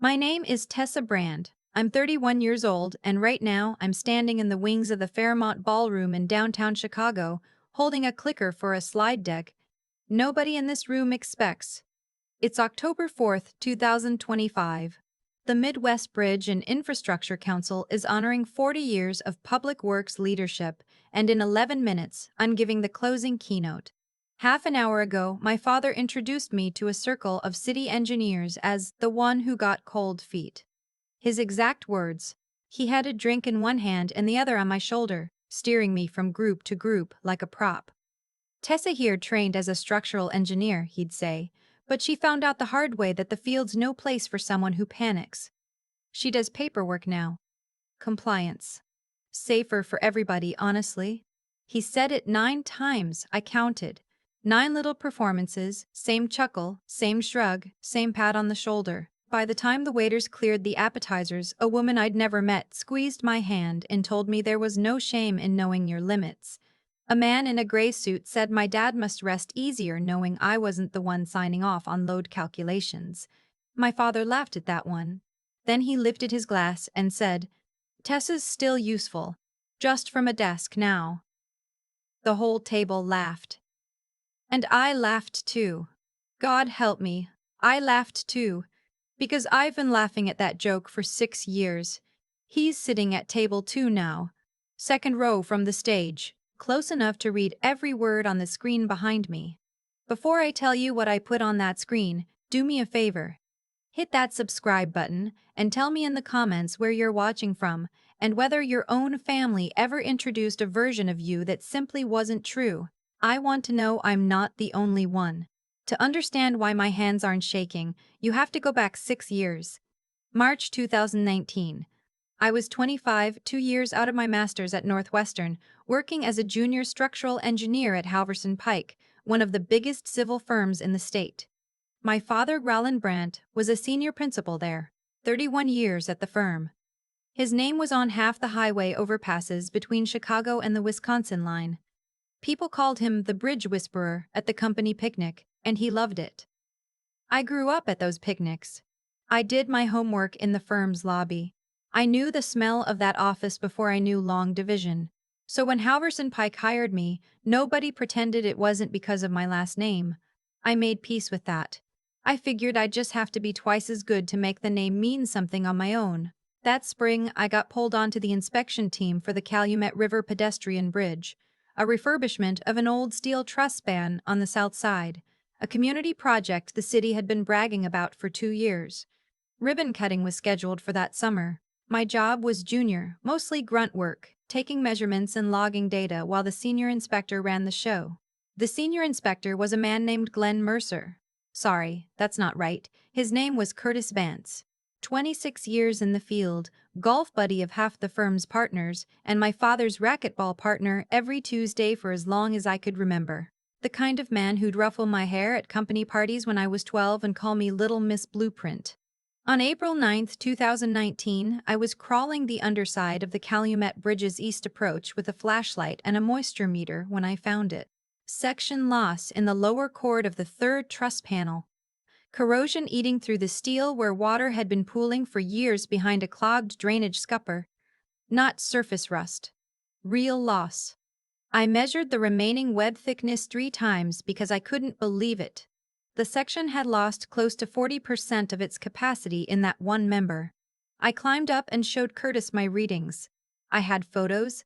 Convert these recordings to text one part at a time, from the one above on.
My name is Tessa Brand. I'm 31 years old, and right now I'm standing in the wings of the Fairmont Ballroom in downtown Chicago, holding a clicker for a slide deck. Nobody in this room expects. It's October 4th, 2025. The Midwest Bridge and Infrastructure Council is honoring 40 years of public works leadership, and in 11 minutes, I'm giving the closing keynote. Half an hour ago, my father introduced me to a circle of city engineers as the one who got cold feet. His exact words. He had a drink in one hand and the other on my shoulder, steering me from group to group like a prop. Tessa here trained as a structural engineer, he'd say, but she found out the hard way that the field's no place for someone who panics. She does paperwork now. Compliance. Safer for everybody, honestly. He said it 9 times, I counted. 9 little performances, same chuckle, same shrug, same pat on the shoulder. By the time the waiters cleared the appetizers, a woman I'd never met squeezed my hand and told me there was no shame in knowing your limits. A man in a gray suit said my dad must rest easier knowing I wasn't the one signing off on load calculations. My father laughed at that one. Then he lifted his glass and said, "Tessa's still useful. Just from a desk now." The whole table laughed. And I laughed too. God help me, I laughed too. Because I've been laughing at that joke for 6 years. He's sitting at table 2 now. Second row from the stage, close enough to read every word on the screen behind me. Before I tell you what I put on that screen, do me a favor. Hit that subscribe button and tell me in the comments where you're watching from and whether your own family ever introduced a version of you that simply wasn't true. I want to know I'm not the only one. To understand why my hands aren't shaking, you have to go back 6 years. March 2019. I was 25, 2 years out of my master's at Northwestern, working as a junior structural engineer at Halverson Pike, one of the biggest civil firms in the state. My father, Roland Brandt, was a senior principal there, 31 years at the firm. His name was on half the highway overpasses between Chicago and the Wisconsin line. People called him the Bridge Whisperer at the company picnic, and he loved it. I grew up at those picnics. I did my homework in the firm's lobby. I knew the smell of that office before I knew long division. So when Halverson Pike hired me, nobody pretended it wasn't because of my last name. I made peace with that. I figured I'd just have to be twice as good to make the name mean something on my own. That spring, I got pulled onto the inspection team for the Calumet River pedestrian bridge, a refurbishment of an old steel truss span on the south side, a community project the city had been bragging about for 2 years. Ribbon cutting was scheduled for that summer. My job was junior, mostly grunt work, taking measurements and logging data while the senior inspector ran the show. The senior inspector was a man named Glenn Mercer. Sorry, that's not right. His name was Curtis Vance. 26 years in the field, golf buddy of half the firm's partners, and my father's racquetball partner every Tuesday for as long as I could remember. The kind of man who'd ruffle my hair at company parties when I was 12 and call me Little Miss Blueprint. On April 9, 2019, I was crawling the underside of the Calumet Bridge's east approach with a flashlight and a moisture meter when I found it. Section loss in the lower chord of the third truss panel. Corrosion eating through the steel where water had been pooling for years behind a clogged drainage scupper. Not surface rust. Real loss. I measured the remaining web thickness 3 times because I couldn't believe it. The section had lost close to 40% of its capacity in that one member. I climbed up and showed Curtis my readings. I had photos.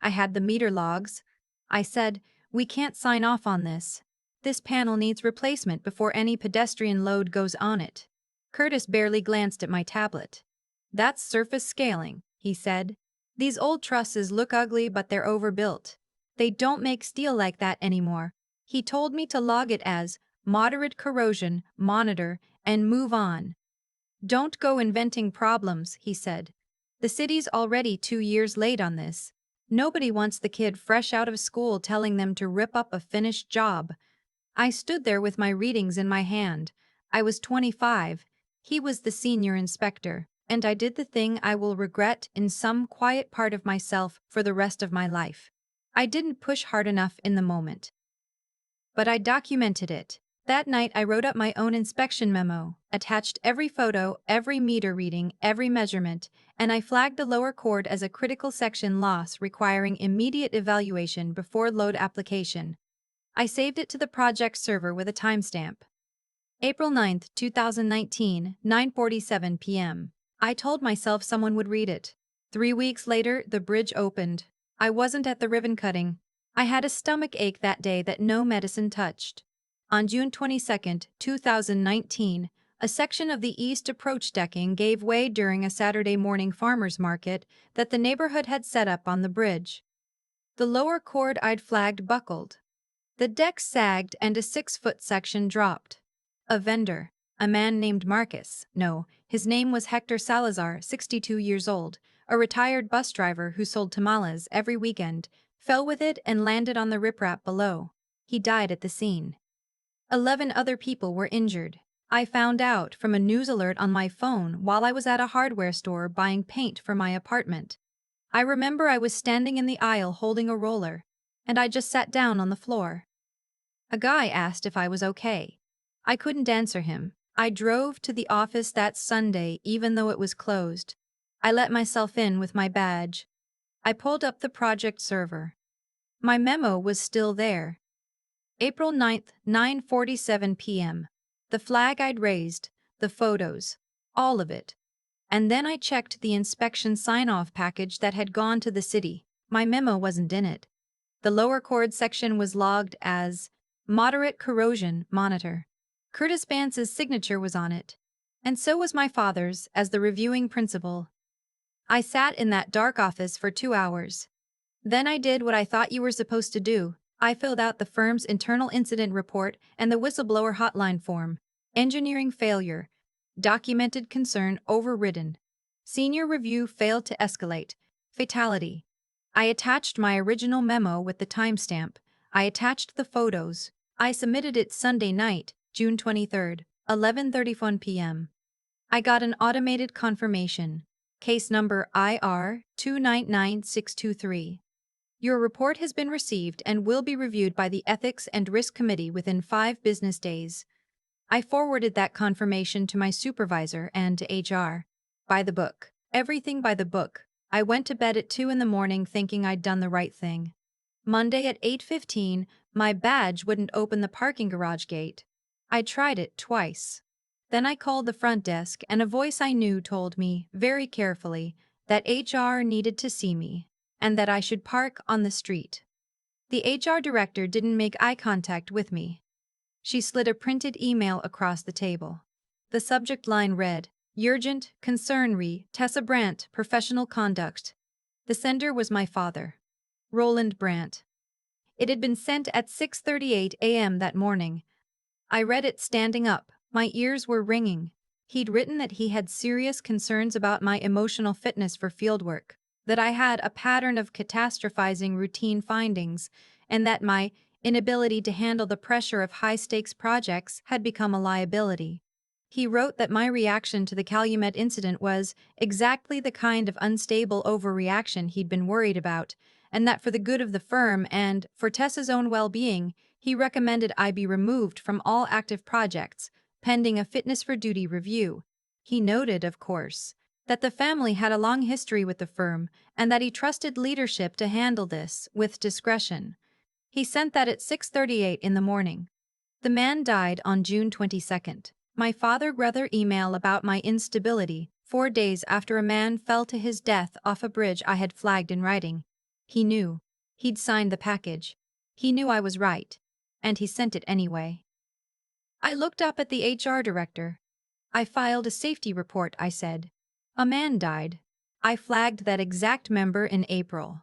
I had the meter logs. I said, "We can't sign off on this. This panel needs replacement before any pedestrian load goes on it." Curtis barely glanced at my tablet. "That's surface scaling," he said. "These old trusses look ugly, but they're overbuilt. They don't make steel like that anymore." He told me to log it as moderate corrosion, monitor, and move on. "Don't go inventing problems," he said. "The city's already 2 years late on this. Nobody wants the kid fresh out of school telling them to rip up a finished job." I stood there with my readings in my hand. I was 25. He was the senior inspector, and I did the thing I will regret in some quiet part of myself for the rest of my life. I didn't push hard enough in the moment. But I documented it. That night I wrote up my own inspection memo, attached every photo, every meter reading, every measurement, and I flagged the lower cord as a critical section loss requiring immediate evaluation before load application. I saved it to the project server with a timestamp. April 9, 2019, 9:47 p.m. I told myself someone would read it. 3 weeks later, the bridge opened. I wasn't at the ribbon cutting. I had a stomach ache that day that no medicine touched. On June 22, 2019, a section of the east approach decking gave way during a Saturday morning farmers market that the neighborhood had set up on the bridge. The lower cord I'd flagged buckled. The deck sagged and a 6-foot section dropped. A vendor, a man named Marcus, no, his name was Hector Salazar, 62 years old, a retired bus driver who sold tamales every weekend, fell with it and landed on the riprap below. He died at the scene. 11 other people were injured. I found out from a news alert on my phone while I was at a hardware store buying paint for my apartment. I remember I was standing in the aisle holding a roller, and I just sat down on the floor. A guy asked if I was okay. I couldn't answer him. I drove to the office that Sunday even though it was closed. I let myself in with my badge. I pulled up the project server. My memo was still there. April 9, 9:47 p.m. The flag I'd raised, the photos, all of it. And then I checked the inspection sign-off package that had gone to the city. My memo wasn't in it. The lower cord section was logged as moderate corrosion monitor. Curtis Bance's signature was on it. And so was my father's as the reviewing principal. I sat in that dark office for 2 hours. Then I did what I thought you were supposed to do. I filled out the firm's internal incident report and the whistleblower hotline form. Engineering failure. Documented concern overridden. Senior review failed to escalate. Fatality. I attached my original memo with the timestamp. I attached the photos. I submitted it Sunday night, June 23, 11:31 p.m. I got an automated confirmation. Case number IR 299623. Your report has been received and will be reviewed by the Ethics and Risk Committee within 5 business days. I forwarded that confirmation to my supervisor and to HR. By the book. Everything by the book. I went to bed at 2 in the morning thinking I'd done the right thing. Monday at 8:15, my badge wouldn't open the parking garage gate. I tried it twice. Then I called the front desk and a voice I knew told me, very carefully, that HR needed to see me and that I should park on the street. The HR director didn't make eye contact with me. She slid a printed email across the table. The subject line read, Urgent, Concern Re, Tessa Brandt, Professional Conduct. The sender was my father, Roland Brandt. It had been sent at 6:38 a.m. that morning. I read it standing up. My ears were ringing. He'd written that he had serious concerns about my emotional fitness for fieldwork, that I had a pattern of catastrophizing routine findings, and that my inability to handle the pressure of high-stakes projects had become a liability. He wrote that my reaction to the Calumet incident was exactly the kind of unstable overreaction he'd been worried about, and that for the good of the firm and for Tessa's own well-being, he recommended I be removed from all active projects, pending a fitness for duty review. He noted, of course, that the family had a long history with the firm and that he trusted leadership to handle this with discretion. He sent that at 6:38 in the morning. The man died on June 22nd. My father got an email about my instability 4 days after a man fell to his death off a bridge I had flagged in writing. He knew. He'd signed the package. He knew I was right. And he sent it anyway. I looked up at the HR director. I filed a safety report, I said. A man died. I flagged that exact member in April.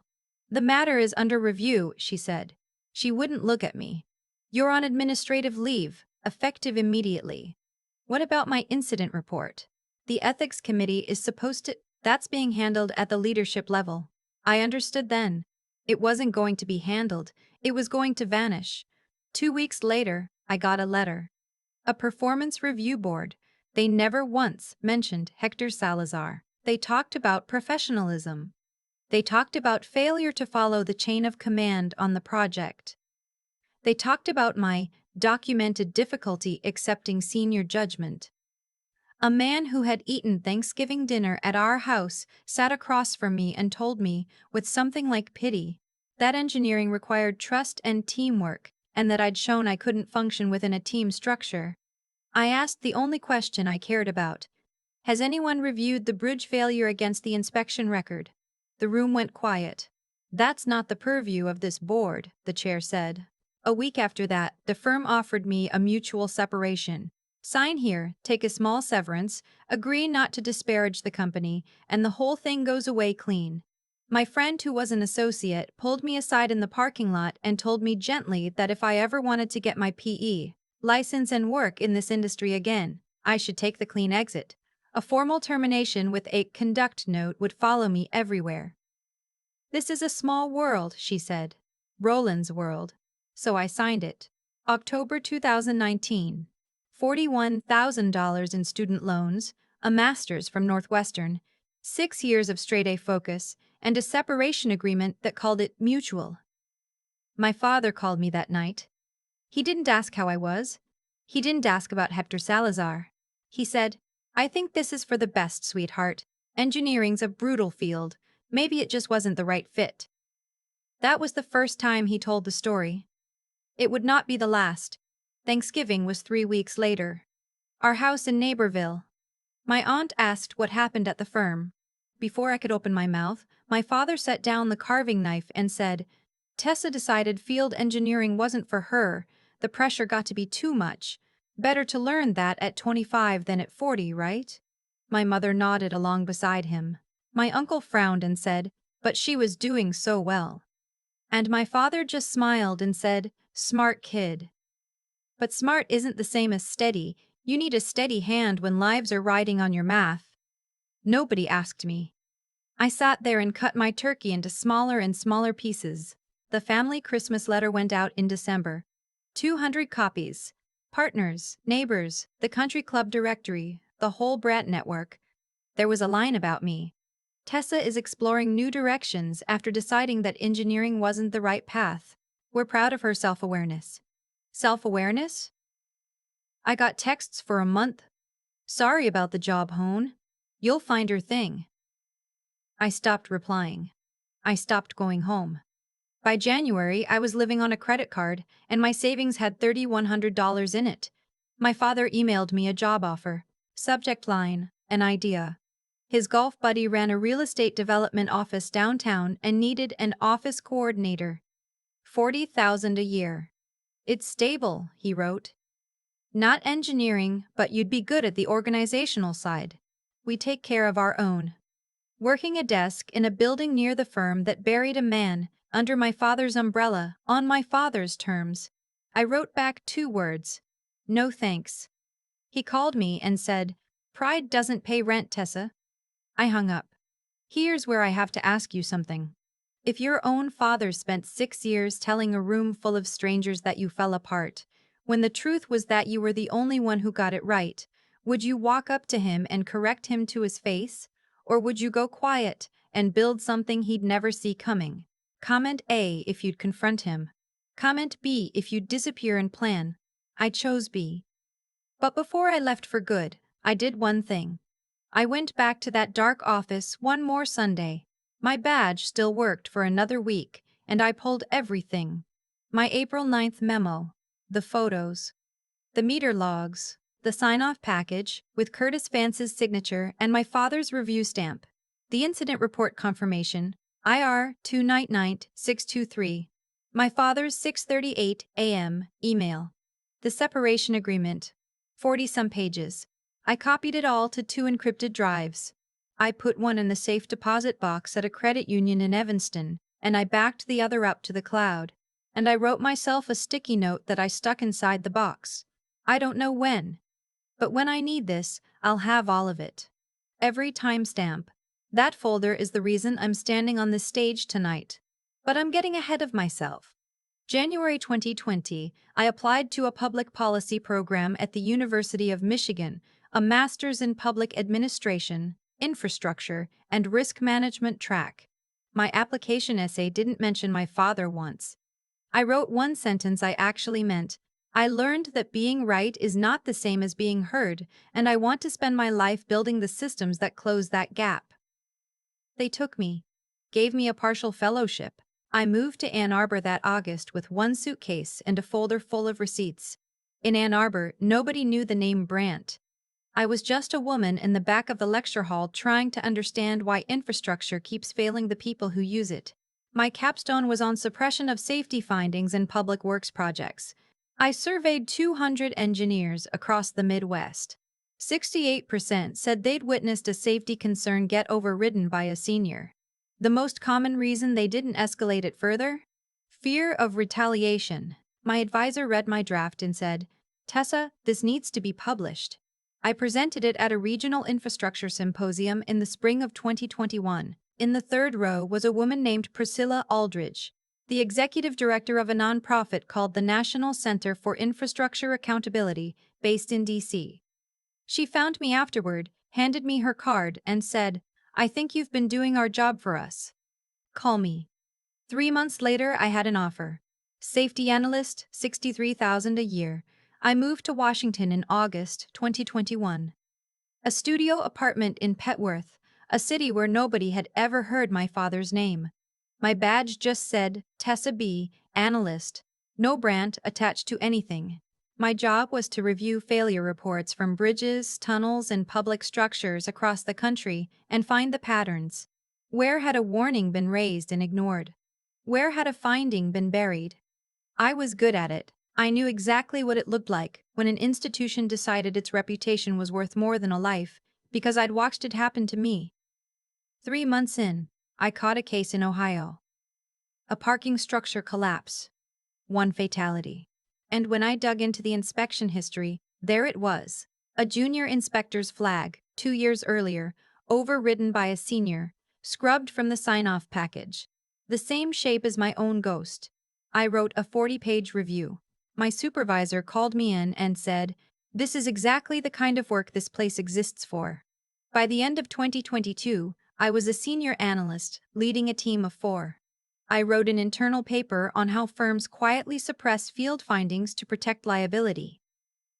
The matter is under review, she said. She wouldn't look at me. You're on administrative leave, effective immediately. What about my incident report? The ethics committee is supposed to. That's being handled at the leadership level. I understood then. It wasn't going to be handled. It was going to vanish. 2 weeks later, I got a letter. A performance review board. They never once mentioned Hector Salazar. They talked about professionalism. They talked about failure to follow the chain of command on the project. They talked about my Documented difficulty accepting senior judgment. A man who had eaten Thanksgiving dinner at our house sat across from me and told me, with something like pity, that engineering required trust and teamwork, and that I'd shown I couldn't function within a team structure. I asked the only question I cared about. Has anyone reviewed the bridge failure against the inspection record? The room went quiet. That's not the purview of this board, the chair said. A week after that, the firm offered me a mutual separation. Sign here, take a small severance, agree not to disparage the company, and the whole thing goes away clean. My friend who was an associate pulled me aside in the parking lot and told me gently that if I ever wanted to get my PE license and work in this industry again, I should take the clean exit. A formal termination with a conduct note would follow me everywhere. This is a small world, she said. Roland's world. So I signed it. October 2019. $41,000 in student loans, a master's from Northwestern, 6 years of straight-A focus, and a separation agreement that called it mutual. My father called me that night. He didn't ask how I was. He didn't ask about Hector Salazar. He said, "I think this is for the best, sweetheart. Engineering's a brutal field. Maybe it just wasn't the right fit." That was the first time he told the story. It would not be the last. Thanksgiving was 3 weeks later. Our house in Naperville. My aunt asked what happened at the firm. Before I could open my mouth, my father set down the carving knife and said, "Tessa decided field engineering wasn't for her. The pressure got to be too much. Better to learn that at 25 than at 40, right?" My mother nodded along beside him. My uncle frowned and said, "But she was doing so well." And my father just smiled and said, "Smart kid." But smart isn't the same as steady. You need a steady hand when lives are riding on your math. Nobody asked me. I sat there and cut my turkey into smaller and smaller pieces. The family Christmas letter went out in December. 200 copies. Partners, neighbors, the country club directory, the whole Brant network. There was a line about me. Tessa is exploring new directions after deciding that engineering wasn't the right path. We're proud of her self-awareness. Self-awareness? I got texts for a month. "Sorry about the job, Hone. You'll find your thing." I stopped replying. I stopped going home. By January, I was living on a credit card, and my savings had $3,100 in it. My father emailed me a job offer. Subject line, an idea. His golf buddy ran a real estate development office downtown and needed an office coordinator. $40,000 a year. "It's stable," he wrote. "Not engineering, but you'd be good at the organizational side. We take care of our own." Working a desk in a building near the firm that buried a man, under my father's umbrella, on my father's terms. I wrote back 2 words. "No thanks." He called me and said, "Pride doesn't pay rent, Tessa." I hung up. Here's where I have to ask you something. If your own father spent 6 years telling a room full of strangers that you fell apart, when the truth was that you were the only one who got it right, would you walk up to him and correct him to his face? Or would you go quiet and build something he'd never see coming? Comment A if you'd confront him. Comment B if you'd disappear and plan. I chose B. But before I left for good, I did one thing. I went back to that dark office one more Sunday. My badge still worked for another week, and I pulled everything. My April 9th memo, the photos, the meter logs, the sign-off package with Curtis Vance's signature and my father's review stamp, the incident report confirmation, IR 299623, my father's 6:38 a.m. email, the separation agreement, 40-some pages. I copied it all to 2 encrypted drives. I put one in the safe deposit box at a credit union in Evanston, and I backed the other up to the cloud. And I wrote myself a sticky note that I stuck inside the box. I don't know when. But when I need this, I'll have all of it. Every timestamp. That folder is the reason I'm standing on this stage tonight. But I'm getting ahead of myself. January 2020, I applied to a public policy program at the University of Michigan, a master's in public administration, infrastructure, and risk management track. My application essay didn't mention my father once. I wrote one sentence I actually meant. I learned that being right is not the same as being heard, and I want to spend my life building the systems that close that gap. They took me, gave me a partial fellowship. I moved to Ann Arbor that August with one suitcase and a folder full of receipts. In Ann Arbor, nobody knew the name Brandt. I was just a woman in the back of the lecture hall trying to understand why infrastructure keeps failing the people who use it. My capstone was on suppression of safety findings in public works projects. I surveyed 200 engineers across the Midwest. 68% said they'd witnessed a safety concern get overridden by a senior. The most common reason they didn't escalate it further? Fear of retaliation. My advisor read my draft and said, "Tessa, this needs to be published." I presented it at a regional infrastructure symposium in the spring of 2021. In the third row was a woman named Priscilla Aldridge, the executive director of a nonprofit called the National Center for Infrastructure Accountability, based in D.C. She found me afterward, handed me her card, and said, "I think you've been doing our job for us. Call me." 3 months later, I had an offer. Safety analyst, $63,000 a year. I moved to Washington in August 2021. A studio apartment in Petworth, a city where nobody had ever heard my father's name. My badge just said, Tessa B., analyst, no brand attached to anything. My job was to review failure reports from bridges, tunnels, and public structures across the country and find the patterns. Where had a warning been raised and ignored? Where had a finding been buried? I was good at it. I knew exactly what it looked like when an institution decided its reputation was worth more than a life, because I'd watched it happen to me. 3 months in, I caught a case in Ohio. A parking structure collapse. One fatality. And when I dug into the inspection history, there it was. A junior inspector's flag, 2 years earlier, overridden by a senior, scrubbed from the sign-off package. The same shape as my own ghost. I wrote a 40-page review. My supervisor called me in and said, "This is exactly the kind of work this place exists for." By the end of 2022, I was a senior analyst, leading a team of 4. I wrote an internal paper on how firms quietly suppress field findings to protect liability.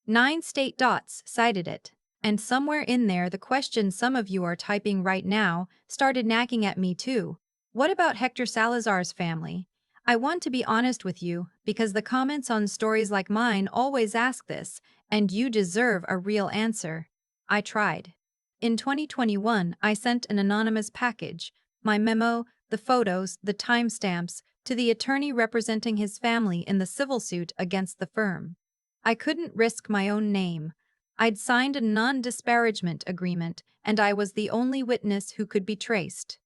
9 state dots cited it, and somewhere in there the question some of you are typing right now started nagging at me too. What about Hector Salazar's family? I want to be honest with you, because the comments on stories like mine always ask this, and you deserve a real answer. I tried. In 2021, I sent an anonymous package, my memo, the photos, the timestamps, to the attorney representing his family in the civil suit against the firm. I couldn't risk my own name. I'd signed a non-disparagement agreement, and I was the only witness who could be traced.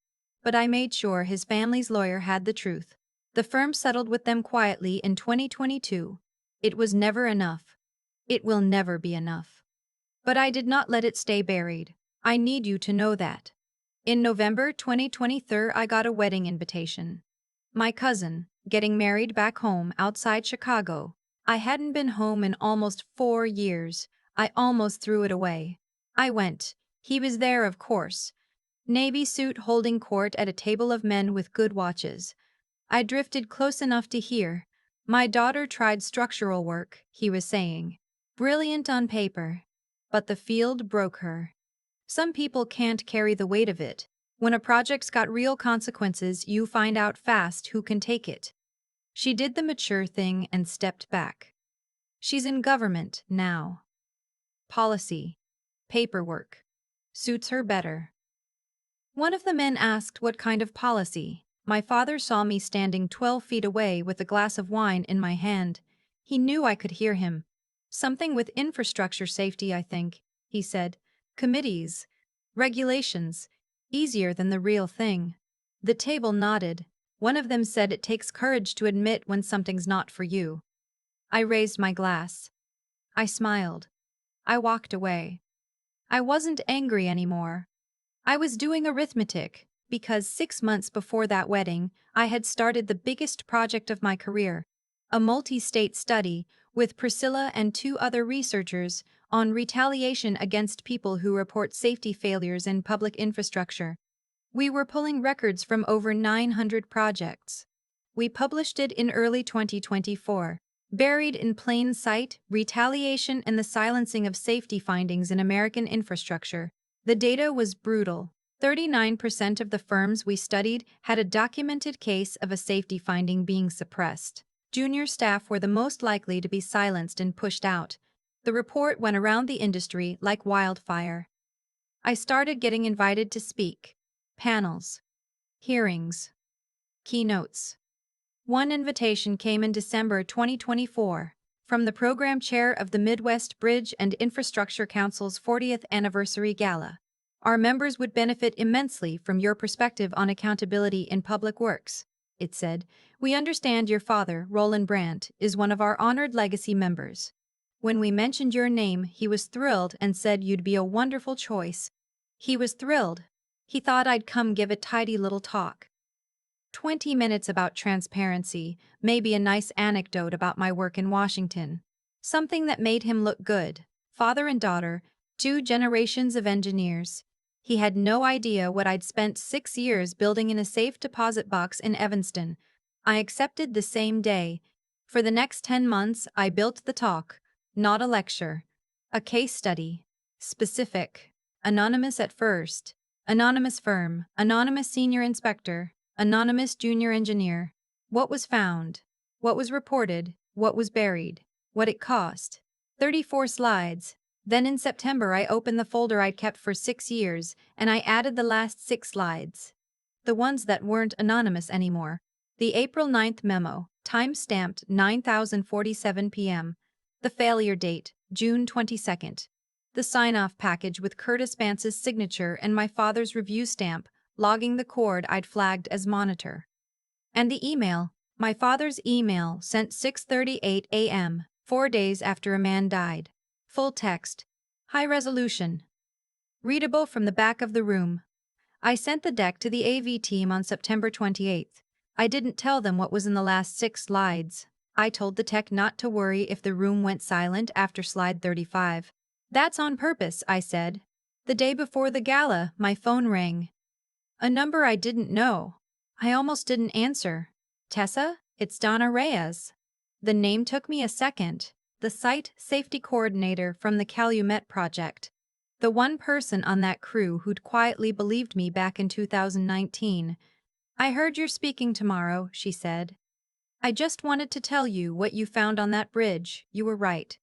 But I made sure his family's lawyer had the truth. The firm settled with them quietly in 2022. It was never enough. It will never be enough. But I did not let it stay buried. I need you to know that. In November 2023, I got a wedding invitation. My cousin, getting married back home outside Chicago. I hadn't been home in almost 4 years. I almost threw it away. I went. He was there, of course. Navy suit holding court at a table of men with good watches. I drifted close enough to hear. "My daughter tried structural work," he was saying. "Brilliant on paper. But the field broke her." Some people can't carry the weight of it. When a project's got real consequences, you find out fast who can take it. She did the mature thing and stepped back. She's in government now. Policy, paperwork, suits her better. One of the men asked what kind of policy. My father saw me standing 12 feet away with a glass of wine in my hand. He knew I could hear him. "Something with infrastructure safety, I think," he said. "Committees, regulations, easier than the real thing." The table nodded. One of them said it takes courage to admit when something's not for you. I raised my glass. I smiled. I walked away. I wasn't angry anymore. I was doing arithmetic, because 6 months before that wedding, I had started the biggest project of my career, a multi-state study with Priscilla and 2 other researchers on retaliation against people who report safety failures in public infrastructure. We were pulling records from over 900 projects. We published it in early 2024. Buried in plain sight, retaliation and the silencing of safety findings in American infrastructure. The data was brutal. 39% of the firms we studied had a documented case of a safety finding being suppressed. Junior staff were the most likely to be silenced and pushed out. The report went around the industry like wildfire. I started getting invited to speak. Panels. Hearings. Keynotes. One invitation came in December 2024 from the program chair of the Midwest Bridge and Infrastructure Council's 40th Anniversary Gala. Our members would benefit immensely from your perspective on accountability in public works, it said. We understand your father, Roland Brandt, is one of our honored legacy members. When we mentioned your name, he was thrilled and said you'd be a wonderful choice. He was thrilled. He thought I'd come give a tidy little talk. 20 minutes about transparency, maybe a nice anecdote about my work in Washington. Something that made him look good. Father and daughter, 2 generations of engineers. He had no idea what I'd spent 6 years building in a safe deposit box in Evanston. I accepted the same day. For the next 10 months, I built the talk, not a lecture. A case study. Specific. Anonymous at first. Anonymous firm. Anonymous senior inspector. Anonymous junior engineer. What was found? What was reported? What was buried? What it cost? 34 slides. Then in September I opened the folder I'd kept for 6 years, and I added the last 6 slides. The ones that weren't anonymous anymore. The April 9th memo, time-stamped 9:47 p.m. The failure date, June 22nd. The sign-off package with Curtis Bance's signature and my father's review stamp, logging the cord I'd flagged as monitor. And the email, my father's email sent 6:38 a.m., 4 days after a man died. Full text. High resolution. Readable from the back of the room. I sent the deck to the AV team on September 28th. I didn't tell them what was in the last 6 slides. I told the tech not to worry if the room went silent after slide 35. That's on purpose, I said. The day before the gala, my phone rang. A number I didn't know. I almost didn't answer. Tessa, it's Donna Reyes. The name took me a second. The site safety coordinator from the Calumet project. The one person on that crew who'd quietly believed me back in 2019. I heard you're speaking tomorrow, she said. I just wanted to tell you what you found on that bridge. You were right.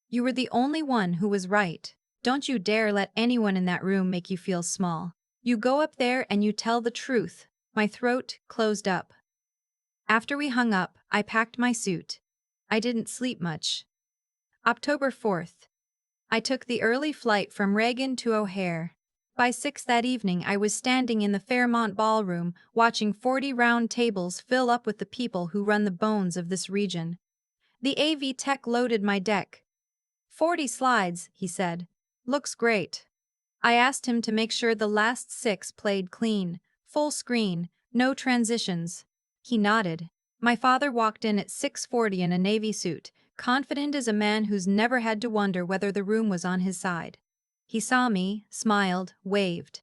You were the only one who was right. Don't you dare let anyone in that room make you feel small. You go up there and you tell the truth. My throat closed up. After we hung up, I packed my suit. I didn't sleep much. October 4th. I took the early flight from Reagan to O'Hare. By 6 that evening I was standing in the Fairmont Ballroom, watching 40 round tables fill up with the people who run the bones of this region. The AV tech loaded my deck. 40 slides, he said. Looks great. I asked him to make sure the last 6 played clean, full screen, no transitions. He nodded. My father walked in at 6:40 in a navy suit, confident as a man who's never had to wonder whether the room was on his side. He saw me, smiled, waved.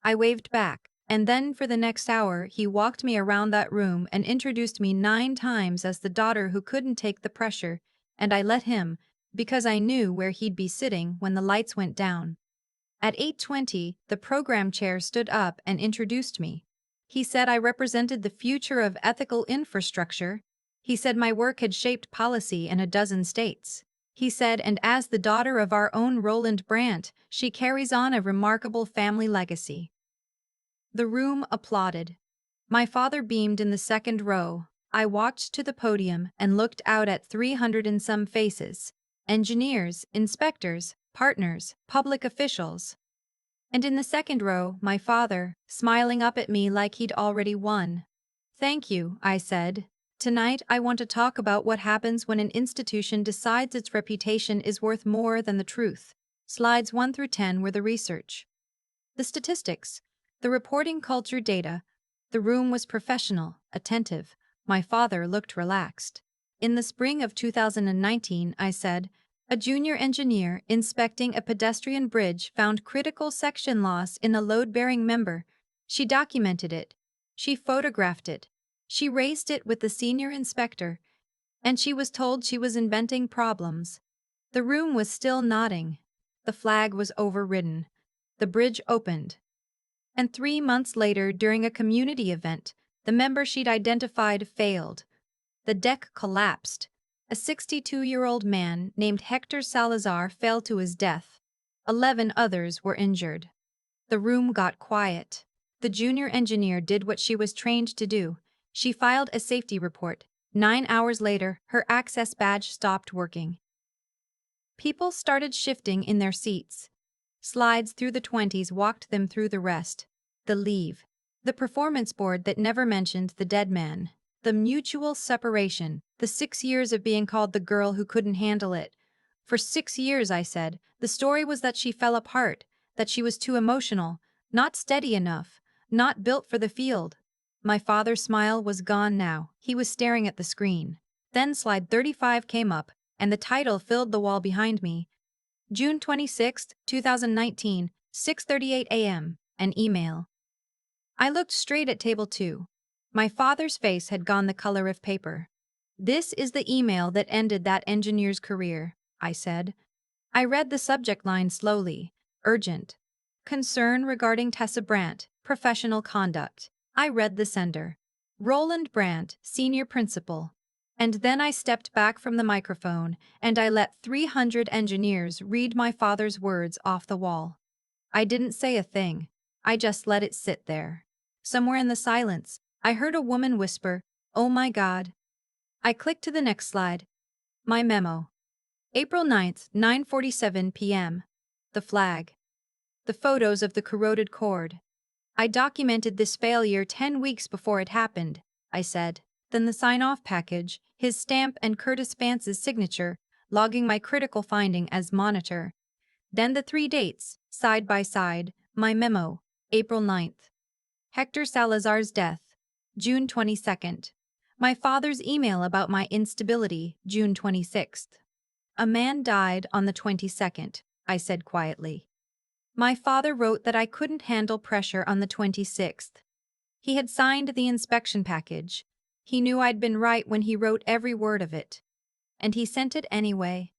I waved back, and then for the next hour he walked me around that room and introduced me 9 times as the daughter who couldn't take the pressure, and I let him, because I knew where he'd be sitting when the lights went down. At 8:20, the program chair stood up and introduced me. He said I represented the future of ethical infrastructure. He said my work had shaped policy in a dozen states. He said, and as the daughter of our own Roland Brandt, she carries on a remarkable family legacy. The room applauded. My father beamed in the second row. I walked to the podium and looked out at 300 and some faces. Engineers, inspectors, partners, public officials. And in the second row, my father, smiling up at me like he'd already won. Thank you, I said. Tonight I want to talk about what happens when an institution decides its reputation is worth more than the truth. Slides 1 through 10 were the research. The statistics, the reporting culture data. The room was professional, attentive. My father looked relaxed. In the spring of 2019, I said, a junior engineer inspecting a pedestrian bridge found critical section loss in a load-bearing member. She documented it. She photographed it. She raised it with the senior inspector. and she was told she was inventing problems. The room was still nodding. The flag was overridden. The bridge opened. And 3 months later, during a community event, the member she'd identified failed. The deck collapsed. A 62-year-old man named Hector Salazar fell to his death. 11 others were injured. The room got quiet. The junior engineer did what she was trained to do. She filed a safety report. 9 hours later, her access badge stopped working. People started shifting in their seats. Slides through the 20s walked them through the rest. The leave. The performance board that never mentioned the dead man. The mutual separation. The 6 years of being called the girl who couldn't handle it. For 6 years, I said, the story was that she fell apart, that she was too emotional, not steady enough, not built for the field. My father's smile was gone now. He was staring at the screen. Then slide 35 came up, and the title filled the wall behind me. June 26, 2019, 6:38 a.m. An email. I looked straight at table 2. My father's face had gone the color of paper. "This is the email that ended that engineer's career," I said. I read the subject line slowly. Urgent. Concern regarding Tessa Brandt, professional conduct. I read the sender. Roland Brandt, senior principal. And then I stepped back from the microphone, and I let 300 engineers read my father's words off the wall. I didn't say a thing. I just let it sit there. Somewhere in the silence, I heard a woman whisper, "Oh my God." I clicked to the next slide. My memo. April 9th, 9:47 p.m. The flag. The photos of the corroded cord. "I documented this failure 10 weeks before it happened," I said. Then the sign-off package, his stamp and Curtis Vance's signature, logging my critical finding as monitor. Then the 3 dates, side by side, my memo, April 9th. Hector Salazar's death, June 22nd. My father's email about my instability, June 26th. "A man died on the 22nd, I said quietly. My father wrote that I couldn't handle pressure on the 26th. He had signed the inspection package. He knew I'd been right when he wrote every word of it. And he sent it anyway.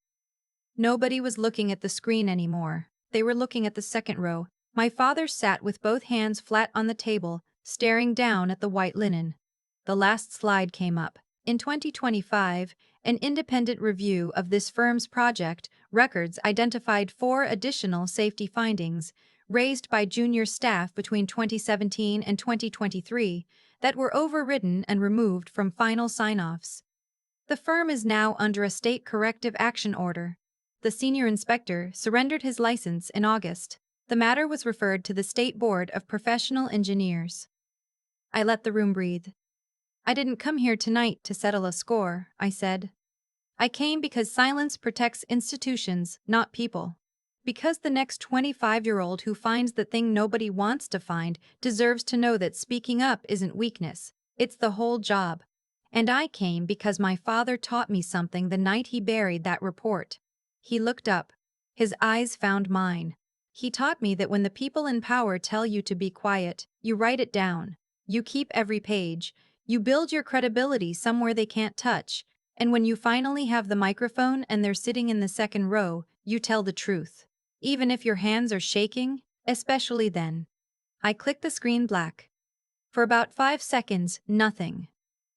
Nobody was looking at the screen anymore. They were looking at the second row. My father sat with both hands flat on the table, staring down at the white linen. The last slide came up. In 2025, an independent review of this firm's project records identified 4 additional safety findings raised by junior staff between 2017 and 2023 that were overridden and removed from final sign-offs. The firm is now under a state corrective action order. The senior inspector surrendered his license in August. The matter was referred to the State Board of Professional Engineers. I let the room breathe. "I didn't come here tonight to settle a score," I said. "I came because silence protects institutions, not people. Because the next 25-year-old who finds the thing nobody wants to find deserves to know that speaking up isn't weakness, it's the whole job. And I came because my father taught me something the night he buried that report." He looked up. His eyes found mine. "He taught me that when the people in power tell you to be quiet, you write it down. You keep every page. You build your credibility somewhere they can't touch. And when you finally have the microphone and they're sitting in the second row, you tell the truth. Even if your hands are shaking, especially then." I clicked the screen black. For about 5 seconds, nothing.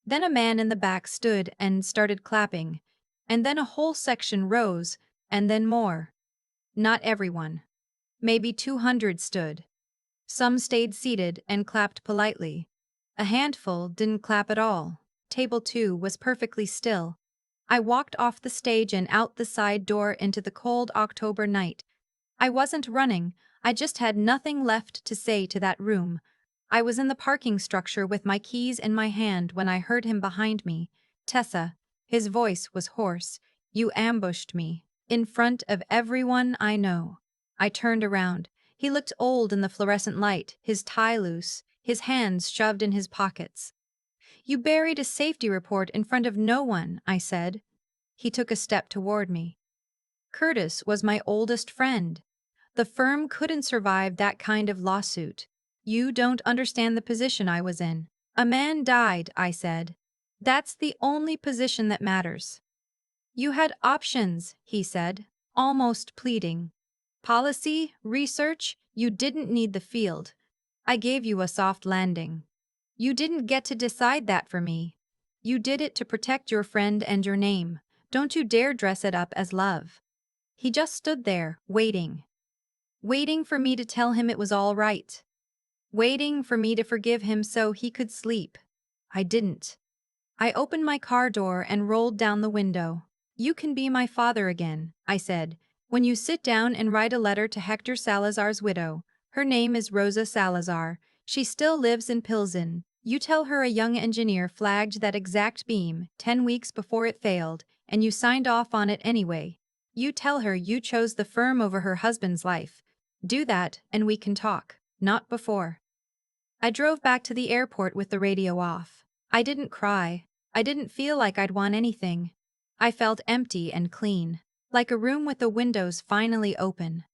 Then a man in the back stood and started clapping. And then a whole section rose, and then more. Not everyone. Maybe 200 stood. Some stayed seated and clapped politely. A handful didn't clap at all. Table 2 was perfectly still. I walked off the stage and out the side door into the cold October night. I wasn't running, I just had nothing left to say to that room. I was in the parking structure with my keys in my hand when I heard him behind me. "Tessa." His voice was hoarse. "You ambushed me. In front of everyone I know." I turned around. He looked old in the fluorescent light, his tie loose, his hands shoved in his pockets. "You buried a safety report in front of no one," I said. He took a step toward me. "Curtis was my oldest friend. The firm couldn't survive that kind of lawsuit. You don't understand the position I was in." "A man died," I said. That's the only position that matters. You had options, he said, almost pleading. Policy, research, you didn't need the field. I gave you a soft landing. You didn't get to decide that for me. You did it to protect your friend and your name. Don't you dare dress it up as love. He just stood there, waiting. Waiting for me to tell him it was all right. Waiting for me to forgive him so he could sleep. I didn't. I opened my car door and rolled down the window. You can be my father again, I said, when you sit down and write a letter to Hector Salazar's widow. Her name is Rosa Salazar. She still lives in Pilsen. You tell her a young engineer flagged that exact beam 10 weeks before it failed, and you signed off on it anyway. You tell her you chose the firm over her husband's life. Do that, and we can talk. Not before. I drove back to the airport with the radio off. I didn't cry. I didn't feel like I'd won anything. I felt empty and clean, like a room with the windows finally open.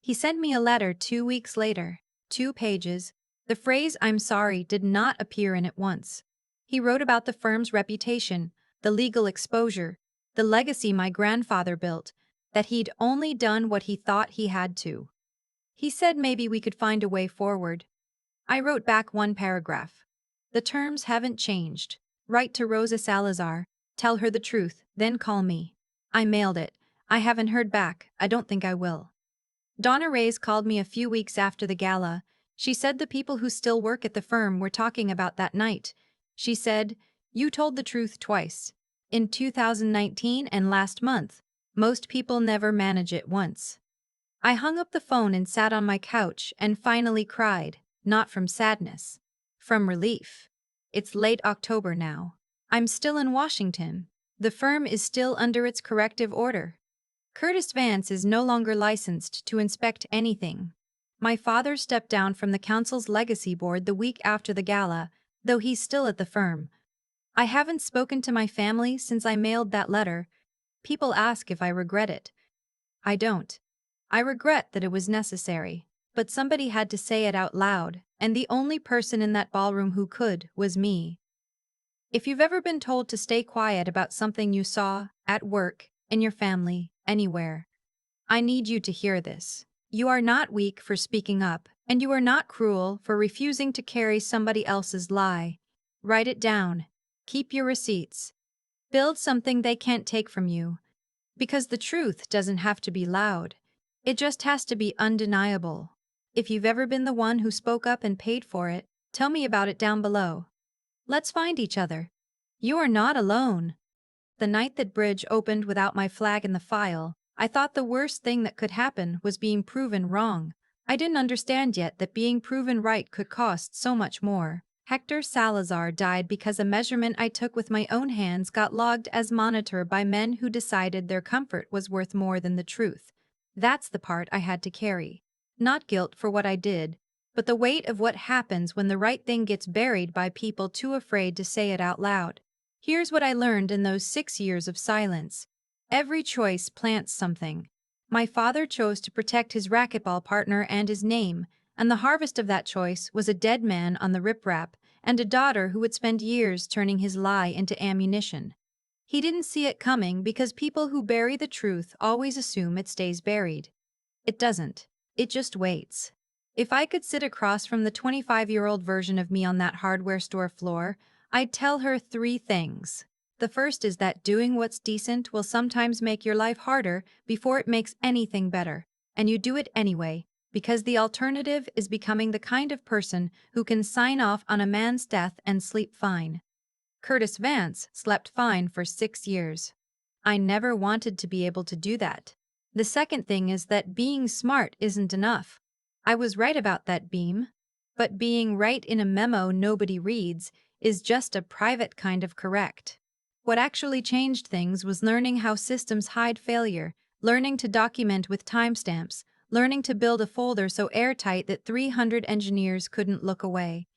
He sent me a letter 2 weeks later, 2 pages. The phrase "I'm sorry" did not appear in it once. He wrote about the firm's reputation, the legal exposure, the legacy my grandfather built, that he'd only done what he thought he had to. He said maybe we could find a way forward. I wrote back one paragraph. The terms haven't changed. Write to Rosa Salazar, tell her the truth, then call me. I mailed it. I haven't heard back. I don't think I will. Donna Reyes called me a few weeks after the gala. She said the people who still work at the firm were talking about that night. She said, "You told the truth twice. In 2019 and last month. Most people never manage it once." I hung up the phone and sat on my couch and finally cried, not from sadness. From relief. It's late October now. I'm still in Washington. The firm is still under its corrective order. Curtis Vance is no longer licensed to inspect anything. My father stepped down from the council's legacy board the week after the gala, though he's still at the firm. I haven't spoken to my family since I mailed that letter. People ask if I regret it. I don't. I regret that it was necessary, but somebody had to say it out loud, and the only person in that ballroom who could was me. If you've ever been told to stay quiet about something you saw, at work, in your family, anywhere, I need you to hear this. You are not weak for speaking up, and you are not cruel for refusing to carry somebody else's lie. Write it down. Keep your receipts. Build something they can't take from you. Because the truth doesn't have to be loud. It just has to be undeniable. If you've ever been the one who spoke up and paid for it, tell me about it down below. Let's find each other. You are not alone. The night that Bridge opened without my flag in the file, I thought the worst thing that could happen was being proven wrong. I didn't understand yet that being proven right could cost so much more. Hector Salazar died because a measurement I took with my own hands got logged as monitor by men who decided their comfort was worth more than the truth. That's the part I had to carry. Not guilt for what I did, but the weight of what happens when the right thing gets buried by people too afraid to say it out loud. Here's what I learned in those 6 years of silence. Every choice plants something. My father chose to protect his racquetball partner and his name, and the harvest of that choice was a dead man on the riprap and a daughter who would spend years turning his lie into ammunition. He didn't see it coming because people who bury the truth always assume it stays buried. It doesn't. It just waits. If I could sit across from the 25-year-old version of me on that hardware store floor, I'd tell her 3 things. The first is that doing what's decent will sometimes make your life harder before it makes anything better, and you do it anyway, because the alternative is becoming the kind of person who can sign off on a man's death and sleep fine. Curtis Vance slept fine for 6 years. I never wanted to be able to do that. The second thing is that being smart isn't enough. I was right about that beam. But being right in a memo nobody reads is just a private kind of correct. What actually changed things was learning how systems hide failure, learning to document with timestamps, learning to build a folder so airtight that 300 engineers couldn't look away.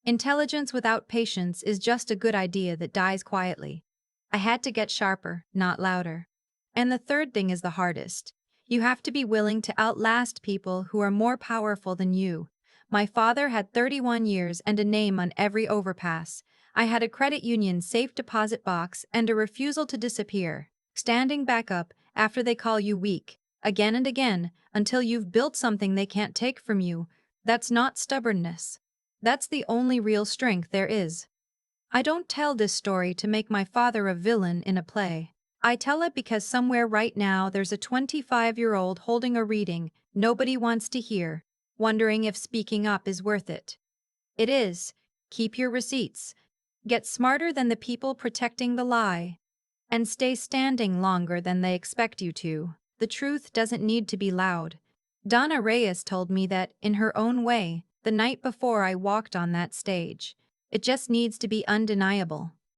Intelligence without patience is just a good idea that dies quietly. I had to get sharper, not louder. And the third thing is the hardest. You have to be willing to outlast people who are more powerful than you. My father had 31 years and a name on every overpass. I had a credit union safe deposit box and a refusal to disappear, standing back up after they call you weak, again and again, until you've built something they can't take from you. That's not stubbornness. That's the only real strength there is. I don't tell this story to make my father a villain in a play. I tell it because somewhere right now there's a 25-year-old holding a reading nobody wants to hear, wondering if speaking up is worth it. It is. Keep your receipts. Get smarter than the people protecting the lie. And stay standing longer than they expect you to. The truth doesn't need to be loud. Donna Reyes told me that, in her own way, the night before I walked on that stage. It just needs to be undeniable.